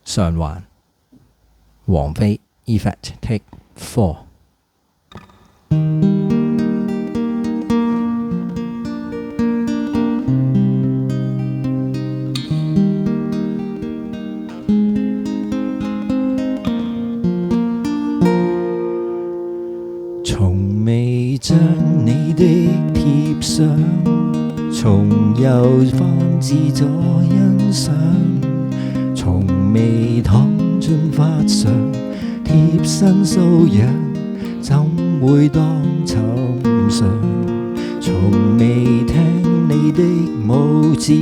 償還，王菲 Effect Take 4。從未將你的貼相重遊翻自助欣賞，從未躺進髮上貼身搔癢，怎會當尋常？從未聽你的拇指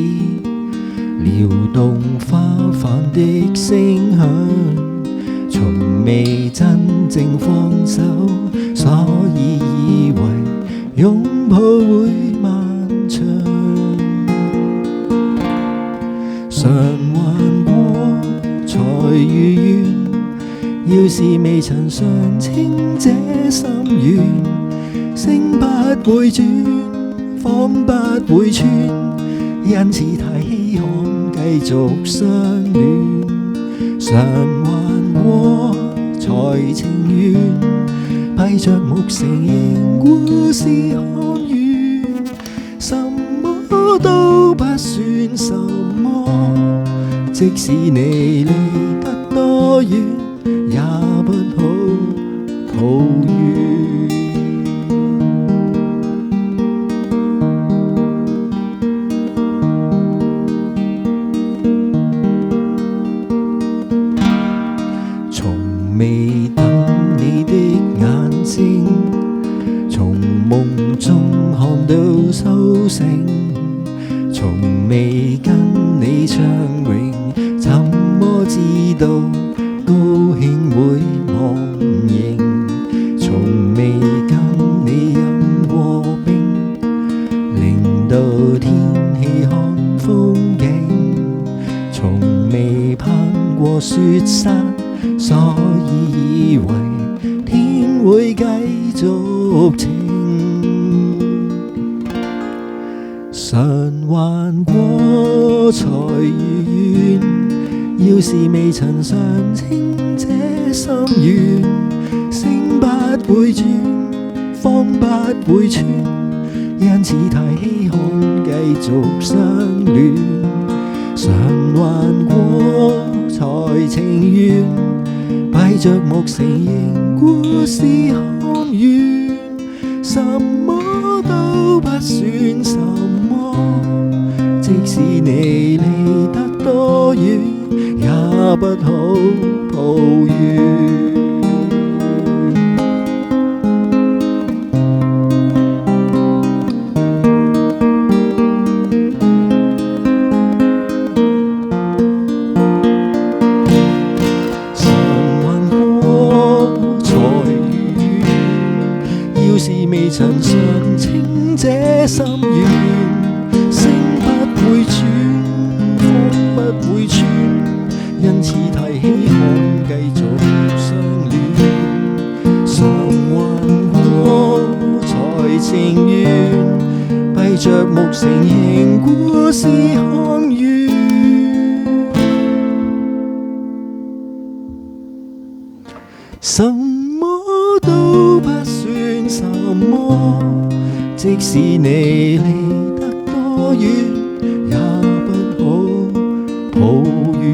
撩動花瓣的聲響，從未真正放手，所以以為擁抱會漫長。償還過才如願，要是未曾嘗清這心願，聲不會轉，謊不會穿，因此太稀罕繼續相戀。償還過才情願，閉着目承認故事看完，什麼都不算什麼，即使你離得多遠，也不好抱怨。從未等你的眼睛，從夢中看到甦醒，從未跟你暢泳，怎麼知道高興會忘形？從未跟你飲過冰，令到天氣看風景，從未攀過雪山，所以以為天會繼續晴。償還過才如願，要是未曾嘗清這心願，聲不會轉，謊不會穿，因此太稀罕繼續相戀。償還過才情願，閉着目承認故事看完，什麼都不算什麼，即使你離得多遠，也不好抱怨。要是未曾嘗清這心願，聲不會轉，謊不會穿，因此太稀罕繼續相戀。償還過才情願，閉着目承認故事看完，什麼都不算什麼，即使你離得多遠，也不好抱怨。